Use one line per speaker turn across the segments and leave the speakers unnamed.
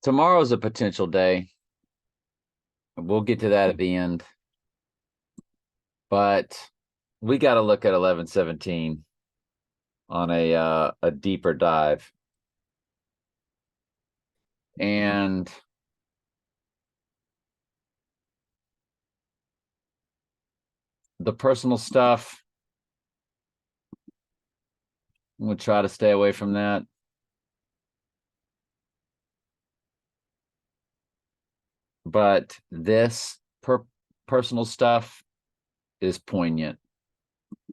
Tomorrow's a potential day. We'll get to that at the end. But we got to look at 1117 on a deeper dive. And the personal stuff, we'll try to stay away from that. But this personal stuff is poignant.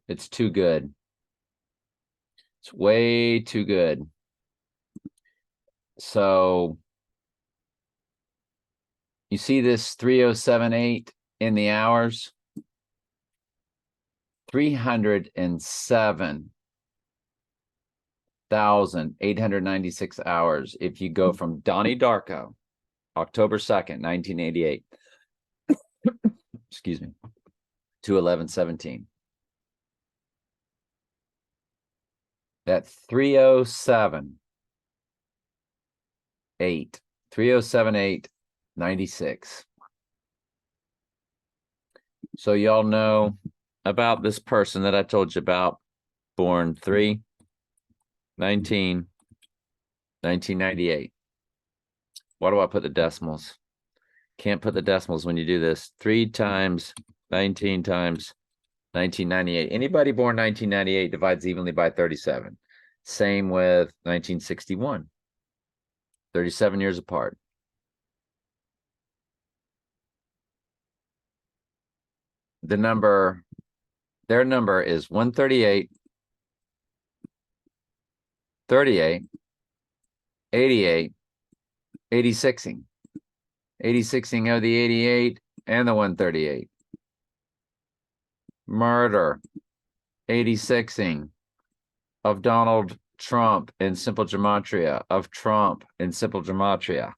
It's too good. It's way too good. So you see this 3078 in the hours? 307,896 hours if you go from Donnie Darko, October 2nd, 1988, excuse me, to 1117. That 307,896. So y'all know about this person that I told you about, born 3/19/1998. Why do I put the decimals? Can't put the decimals when you do this. 3 times 19 times 1998. Anybody born 1998 divides evenly by 37. Same with 1961. 37 years apart. Their number is 138, 38, 88, 86ing. 86ing of the 88 and the 138. Murder, 86ing of Donald Trump in Simple Gematria, of Trump in Simple Gematria.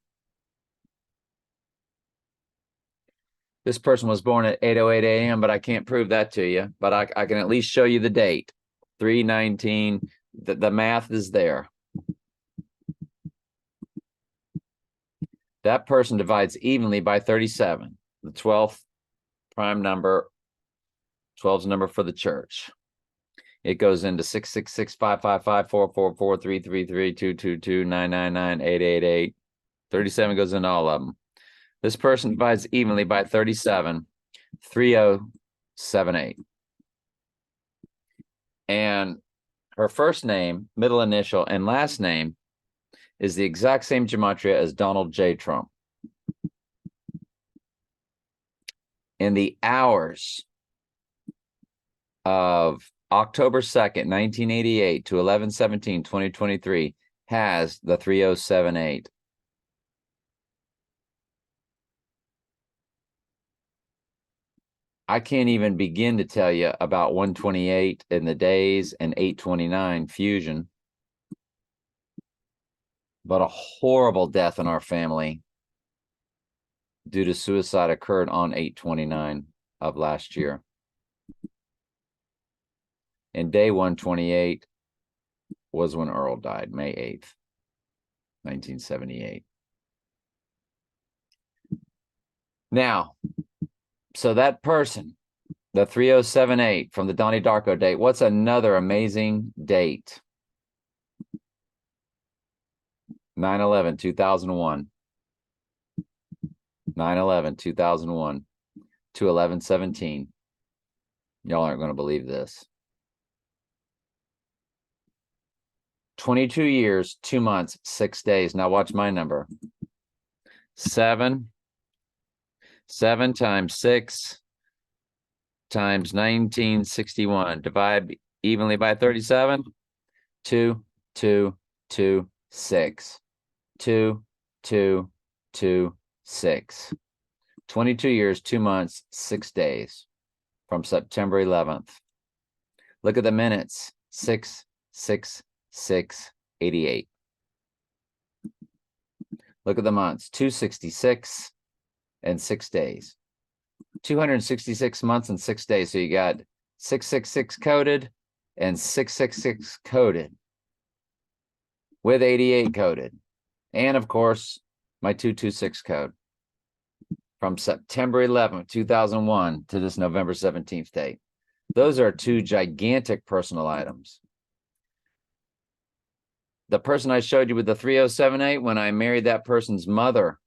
This person was born at 8:08 a.m., but I can't prove that to you. But I can at least show you the date. 3/19. The math is there. That person divides evenly by 37. The 12th prime number, 12 is a number for the church. It goes into 666 555 444 333 222 999 888. 37 goes into all of them. This person divides evenly by 37, 3078. And her first name, middle initial, and last name is the exact same gematria as Donald J. Trump. In the hours of October 2nd, 1988 to 11/17/2023 has the 3078. I can't even begin to tell you about 128 in the days and 829 fusion. But a horrible death in our family due to suicide occurred on 8/29 of last year. And day 128 was when Earl died, May 8th, 1978. Now, so that person, the 3078 from the Donnie Darko date, what's another amazing date? 9/11/2001. 9/11/2001 to 11/17. Y'all aren't going to believe this. 22 years, 2 months, 6 days. Now watch my number. 7 times 6 times 1961. Divide evenly by 37. 2, 2, 2, 6. 2, 2, 2, 6. 22 years, 2 months, 6 days from September 11th. Look at the minutes. 6, 6, 6, 88. Look at the months. 266 and 6 days. 266 months and 6 days. So you got 666 coded and 666 coded with 88 coded. And of course, My 226 code from September 11th, 2001 to this November 17th date. Those are two gigantic personal items. The person I showed you with the 3078, when I married that person's mother,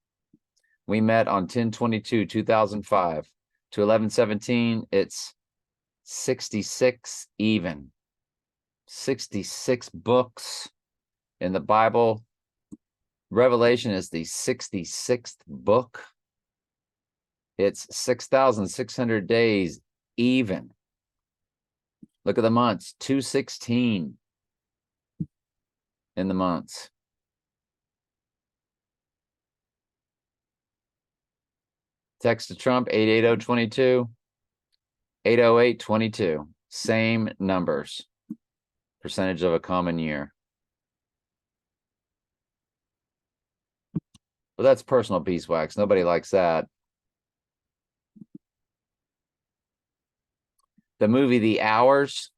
we met on 10/22/2005 to 11/17. It's 66 even. 66 books in the Bible. Revelation is the 66th book. It's 6,600 days even. Look at the months, 216 in the months. Text to Trump, 88022, 80822. Same numbers. Percentage of a common year. Well, that's personal beeswax. Nobody likes that. The movie The Hours,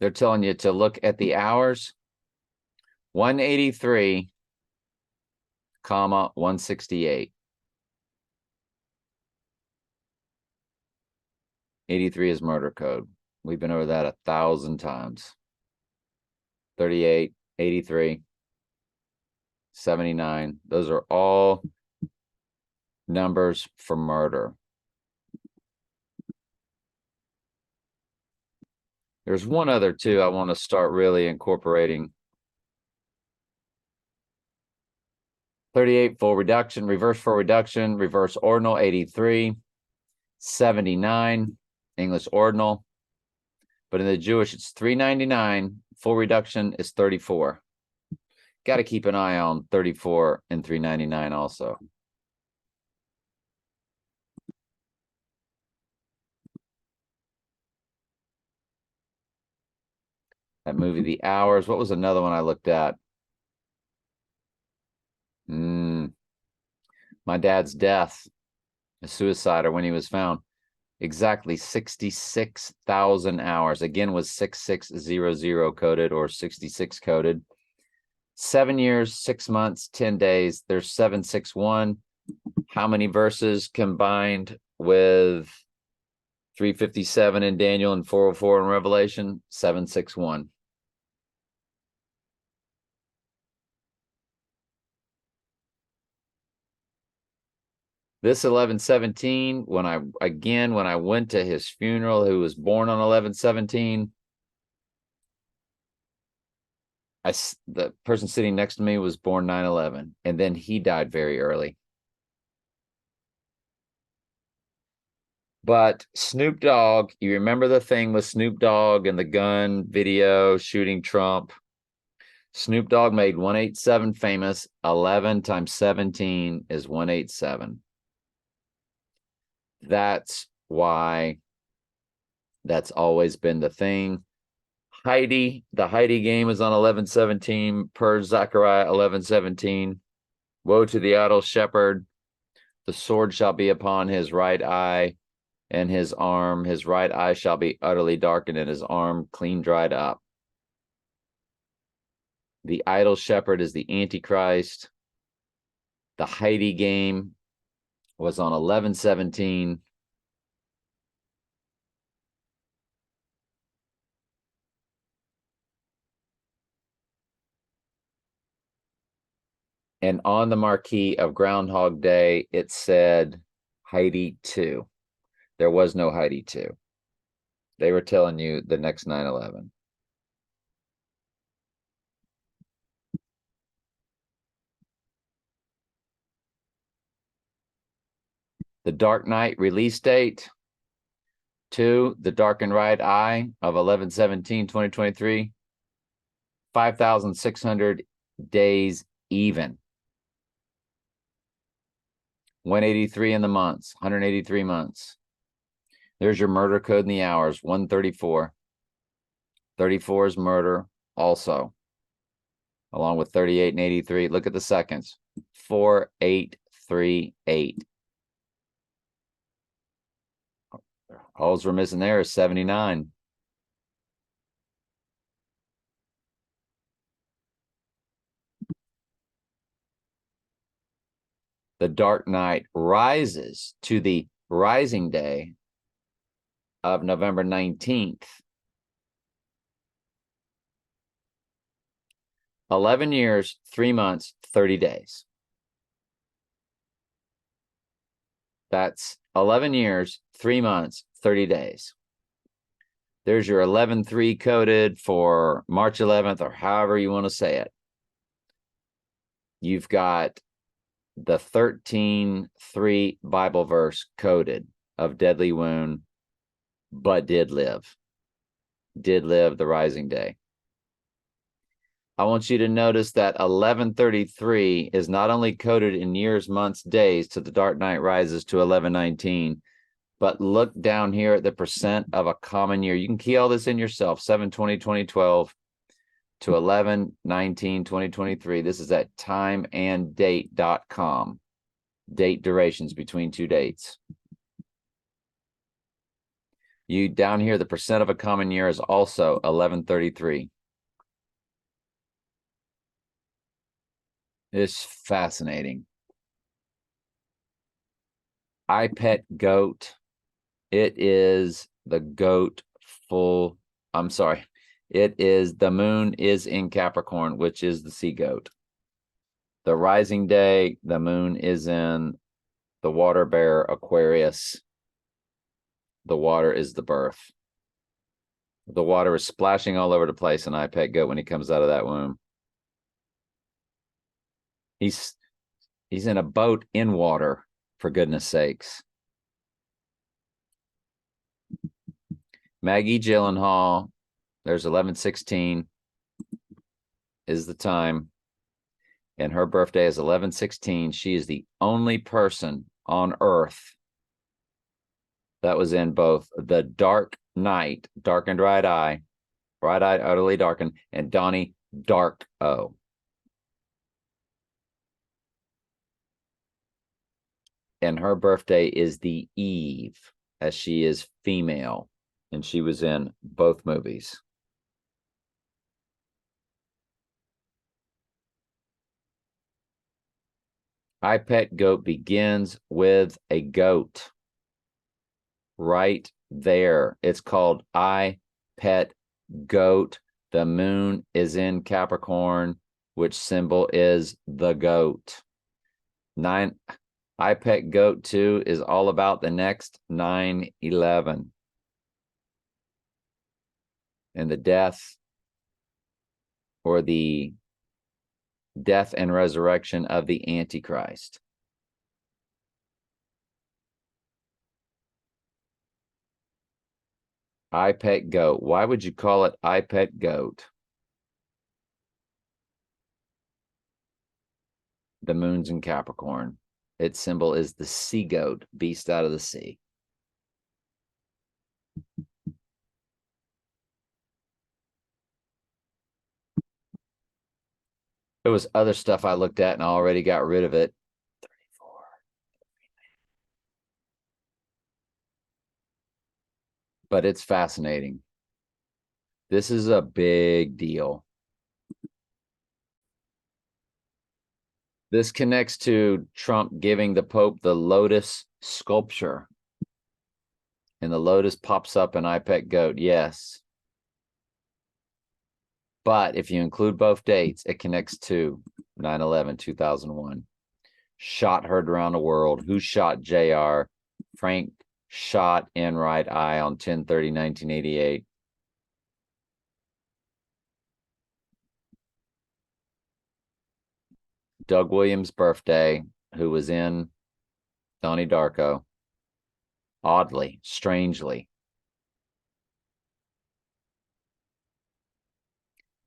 they're telling you to look at the hours. 183, 168. 83 is murder code. We've been over that 1,000 times. 38, 83, 79. Those are all numbers for murder. There's one other too I want to start really incorporating. 38, full reduction, reverse full reduction, reverse ordinal, 83, 79, English ordinal. But in the Jewish, it's 399. Full reduction is 34. Got to keep an eye on 34 and 399 also. That movie, The Hours. What was another one I looked at? My dad's death, a suicide, or when he was found. Exactly 66,000 hours. Again, was 6600 coded or 66 coded. 7 years, 6 months, 10 days. There's 761. How many verses combined with 357 in Daniel and 404 in Revelation? 761. This 11/17, when I went to his funeral, who was born on 11/17, the person sitting next to me was born 9/11, and then he died very early. But Snoop Dogg, you remember the thing with Snoop Dogg and the gun video shooting Trump? Snoop Dogg made 187 famous. 11 times 17 is 187. That's why that's always been the thing. The Heidi game is on 11/17 per Zechariah 11/17. Woe to the idle shepherd. The sword shall be upon his right eye and his arm. His right eye shall be utterly darkened and his arm clean dried up. The idle shepherd is the Antichrist. The Heidi game was on 11/17. And on the marquee of Groundhog Day, it said Heidi 2. There was no Heidi 2. They were telling you the next 9/11. The Dark Knight release date. 2, The Dark and Right Eye of 11/17/2023. 5,600 days even. 183 in the months, 183 months. There's your murder code in the hours, 134. 34 is murder also, along with 38 and 83. Look at the seconds, 4838. All we're missing there is 79. the dark night rises to the rising day of November 19th. 11 years, 3 months, 30 days. That's 11 years, 3 months, 30 days. There's your 11-3 coded for March 11th, or however you want to say it. You've got the 13-3 Bible verse coded of deadly wound, but did live the rising day. I want you to notice that 1133 is not only coded in years, months, days to the dark night rises to 1119, but look down here at the percent of a common year. You can key all this in yourself, 7/20/2012 to 11/19/2023. This is at timeanddate.com. Date durations between two dates. You down here, the percent of a common year is also 1133. It's fascinating. I pet goat. It is the goat full. I'm sorry. It is the moon is in Capricorn, which is the sea goat. The rising day, the moon is in the water bear Aquarius. The water is the birth. The water is splashing all over the place in I pet goat when he comes out of that womb. He's in a boat in water, for goodness sakes. Maggie Gyllenhaal, there's 11/16 is the time, and her birthday is 11/16. She is the only person on Earth that was in both The Dark Knight, Darkened Right Eye, Right-Eyed, Utterly Darkened, and Donnie Darko. And her birthday is the eve, as she is female, and she was in both movies. I Pet Goat begins with a goat. Right there. It's called I Pet Goat. The moon is in Capricorn, which symbol is the goat. I Pet Goat 2 is all about the next 9/11 and the death, or the death and resurrection of the Antichrist. I Pet Goat. Why would you call it I Pet Goat? The moon's in Capricorn. Its symbol is the sea goat, beast out of the sea. There was other stuff I looked at and I already got rid of it. 34. But it's fascinating. This is a big deal. This connects to Trump giving the Pope the lotus sculpture. And the lotus pops up in I Pet Goat, yes. But if you include both dates, it connects to 9/11/2001. Shot heard around the world. Who shot JR? Frank shot in right eye on 10/30/1988. Doug Williams' birthday, who was in Donnie Darko. Oddly, strangely.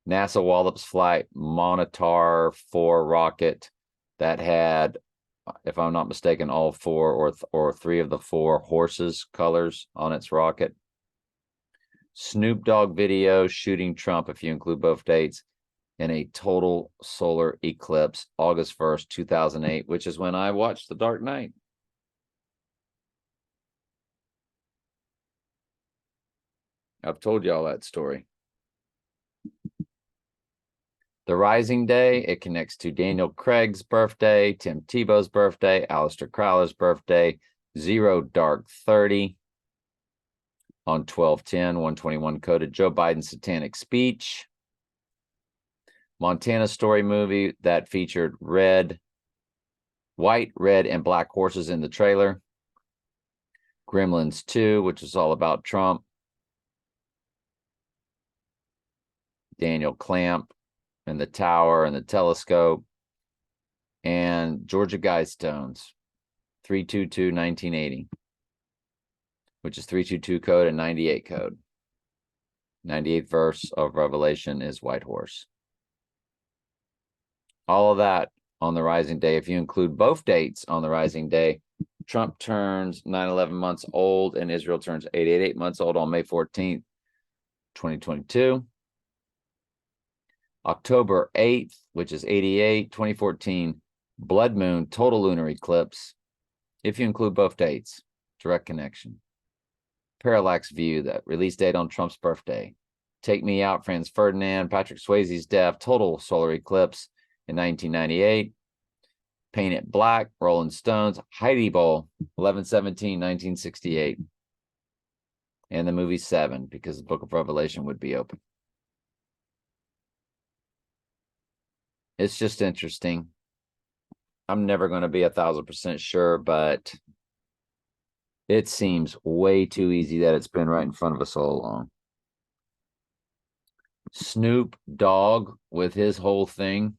NASA Wallops Flight Monitor 4 rocket that had, if I'm not mistaken, all four or three of the four horses colors on its rocket. Snoop Dogg video shooting Trump, if you include both dates, in a total solar eclipse, August 1st, 2008, which is when I watched The Dark Knight. I've told y'all that story. The Rising Day, it connects to Daniel Craig's birthday, Tim Tebow's birthday, Aleister Crowler's birthday, Zero Dark 30 on 12/10, 121 coded, Joe Biden's satanic speech, Montana Story movie that featured white, red, and black horses in the trailer, Gremlins 2, which is all about Trump, Daniel Clamp and the Tower and the Telescope, and Georgia Guidestones, 3/22/1980, which is 322 code and 98 code. 98th verse of Revelation is White Horse. All of that on the Rising Day. If you include both dates on the Rising Day, Trump turns 9/11 months old and Israel turns 888 months old on May 14th, 2022. October 8th, which is 88, 2014, Blood Moon, total lunar eclipse. If you include both dates, direct connection. Parallax View, that release date on Trump's birthday. Take Me Out, Franz Ferdinand, Patrick Swayze's death, total solar eclipse in 1998. Paint It Black, Rolling Stones, Heidi Bowl, 11/17/1968. And the movie Seven, because the Book of Revelation would be open. It's just interesting. I'm never going to be 1,000% sure, but it seems way too easy that it's been right in front of us all along. Snoop Dogg with his whole thing.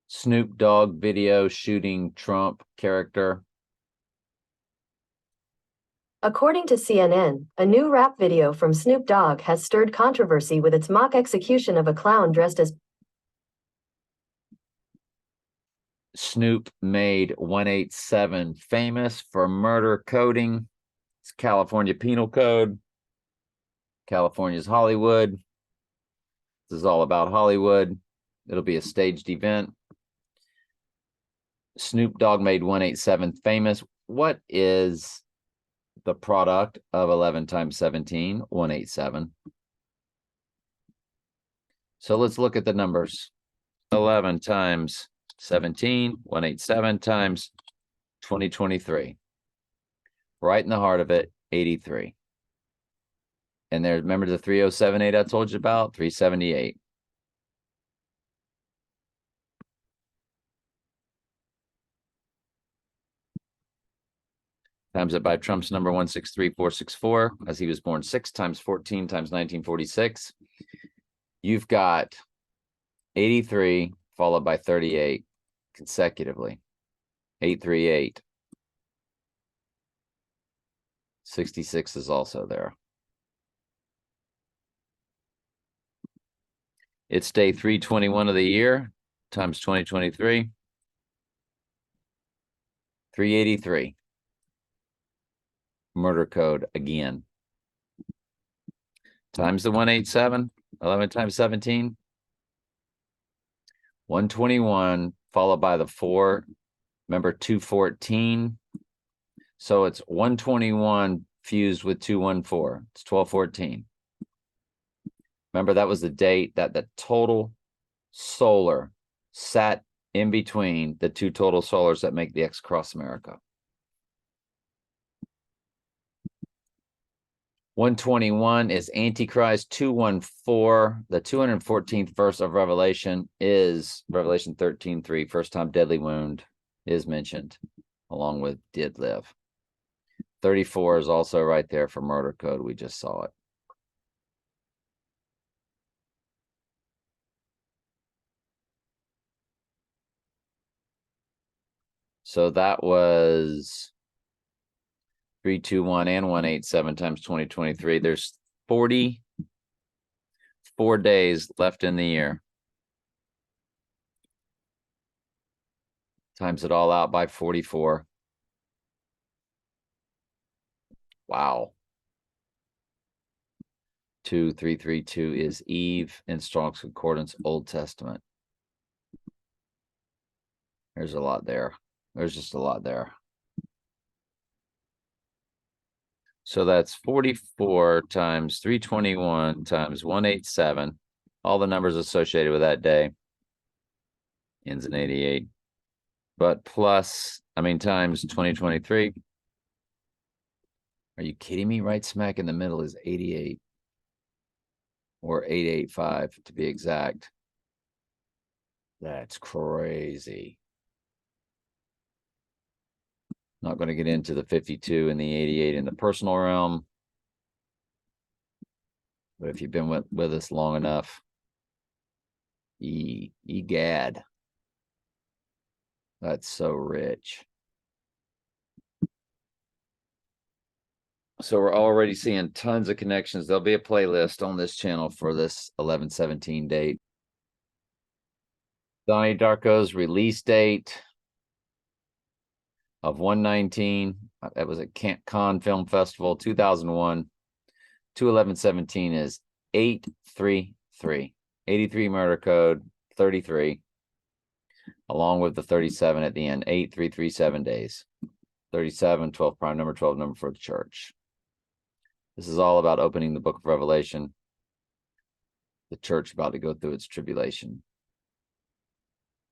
Snoop Dogg video shooting Trump character.
According to CNN, a new rap video from Snoop Dogg has stirred controversy with its mock execution of a clown dressed as
Snoop made 187 famous for murder coding. It's California Penal Code. California's Hollywood. This is all about Hollywood. It'll be a staged event. Snoop Dogg made 187 famous. What is the product of 11 times 17? 187. So let's look at the numbers. 11 times 17, 187 times 2023. Right in the heart of it, 83. And there, remember the 3078 I told you about? 378. Times it by Trump's number 163464, as he was born 6 times 14 times 1946. You've got 83 followed by 38 consecutively. 838. 66 is also there. It's day 321 of the year times 2023. 383. Murder code again. Times the 187, 11 times 17. 121 followed by the 4. Remember 214. So it's 121 fused with 214. It's 1214. Remember, that was the date that the total solar sat in between the two total solars that make the X across America. 121 is Antichrist. 214, the 214th verse of Revelation is Revelation 13:3. First time deadly wound is mentioned, along with did live. 34 is also right there for murder code. We just saw it. So that was 321 and 187 times 2023. There's 44 days left in the year. Times it all out by 44. Wow. 2332 is Eve in Strong's Concordance, Old Testament. There's a lot there. There's just a lot there. So that's 44 times 321 times 187. All the numbers associated with that day. Ends in 88. But times 2023. Are you kidding me? Right smack in the middle is 88. Or 885 to be exact. That's crazy. Not going to get into the 52 and the 88 in the personal realm. But if you've been with us long enough, egad. That's so rich. So we're already seeing tons of connections. There'll be a playlist on this channel for this 11/17 date. Donnie Darko's release date of 119. That was at Cannes Film Festival, 2001. 2/11/17 is 833. 83 murder code, 33. Along with the 37 at the end, 8337 days. 37, 12 prime number, 12 number for the church. This is all about opening the book of Revelation. The church about to go through its tribulation.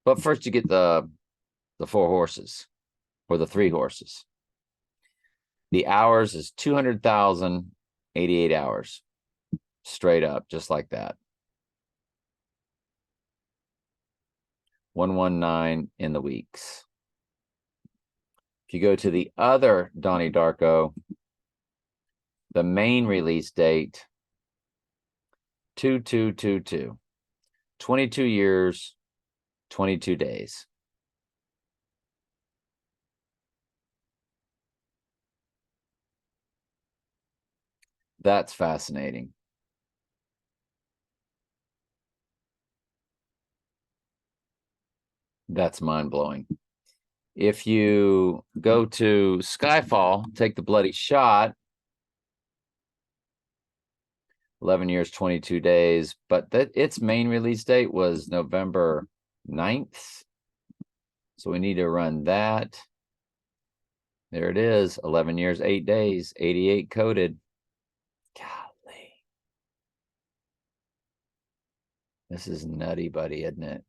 But first you get the 4 horses, or the 3 horses. The hours is 200,088 hours. Straight up, just like that. 119 in the weeks. If you go to the other Donnie Darko, the main release date, 2222. 22 years, 22 days. That's fascinating. That's mind-blowing. If you go to Skyfall, take the bloody shot, 11 years, 22 days, but its main release date was November 9th. So we need to run that. There it is, 11 years, 8 days, 88 coded. Golly. This is nutty, buddy, isn't it?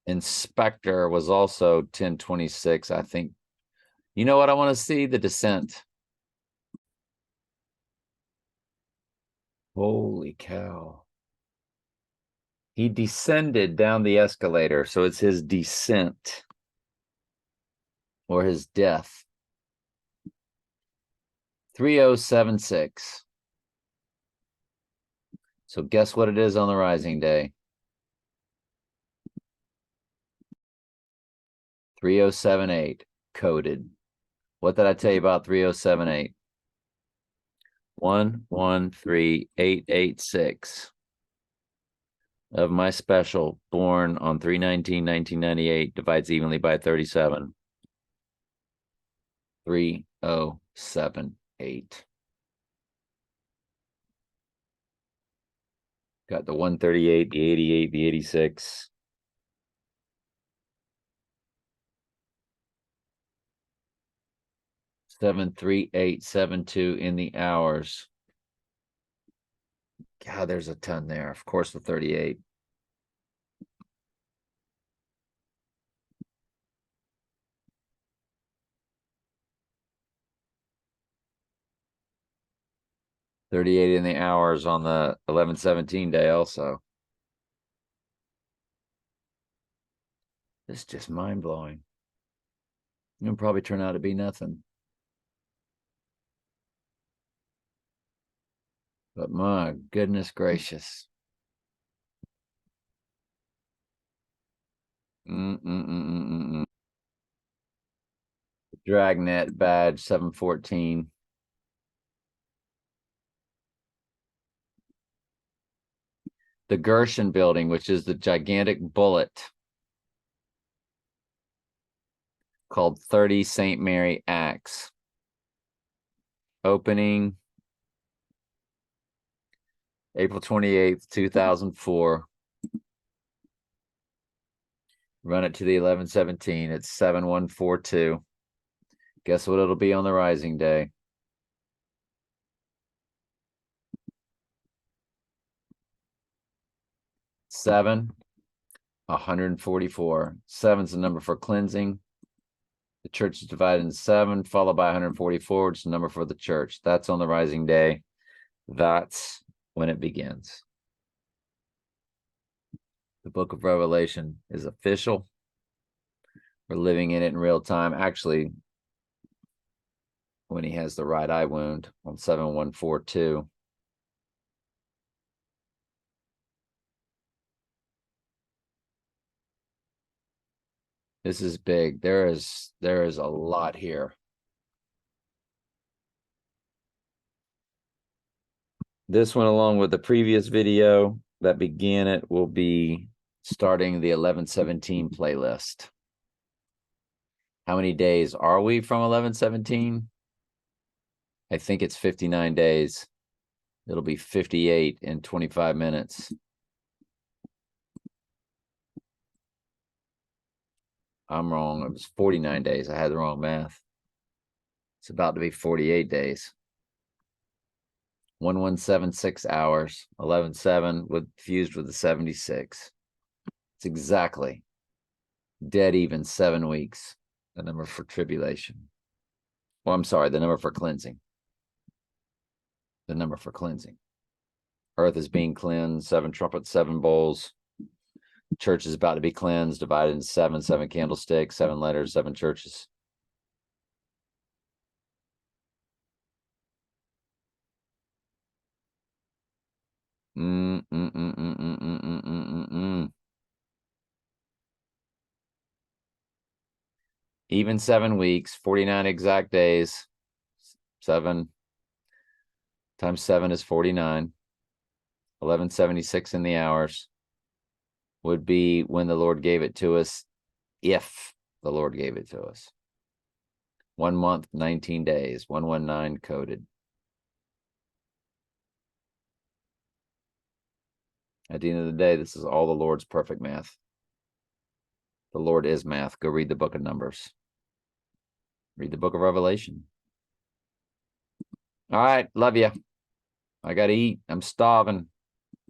Inspector was also 1026, I think. You know what I want to see? The Descent. Holy cow. He descended down the escalator, so it's his descent. Or his death. 3076. So guess what it is on the rising day? 3078 coded. What did I tell you about 3078? 113886 of my special, born on 3/19/1998, divides evenly by 37. 3078. Got the 138, the 88, the 86. Seven, 3, 8, 7, 2 in the hours. God, there's a ton there. Of course, the 38. $38 in the hours on the 11/17 day also. This is just mind-blowing. It'll probably turn out to be nothing. But my goodness gracious. Dragnet badge 714. The Gershon building, which is the gigantic bullet called 30 St. Mary Axe. Opening April 28th, 2004. Run it to the 1117. It's 7142. Guess what it'll be on the rising day? Seven, 144. Seven's the number for cleansing. The church is divided into 7, followed by 144, which is the number for the church. That's on the rising day. That's when it begins. The book of Revelation is official. We're living in it in real time. Actually, when he has the right eye wound on 7142. This is big. There is a lot here. This one, along with the previous video that began it, will be starting the 1117 playlist. How many days are we from 1117? I think it's 59 days. It'll be 58 in 25 minutes. I'm wrong. It was 49 days. I had the wrong math. It's about to be 48 days. 1176 hours. 11/7 with fused with the 76. It's exactly dead even 7 weeks. The number for tribulation. Well, I'm sorry, the number for cleansing. The number for cleansing. Earth is being cleansed. 7 trumpets, 7 bowls. Church is about to be cleansed, divided into 7, 7 candlesticks, 7 letters, 7 churches. Even 7 weeks, 49 exact days. 7 times 7 is 49. 1176 in the hours would be when the Lord gave it to us, if the Lord gave it to us. 1 month, 19 days, 119 coded. At the end of the day, this is all the Lord's perfect math. The Lord is math. Go read the book of Numbers. Read the book of Revelation. All right, love you. I got to eat. I'm starving.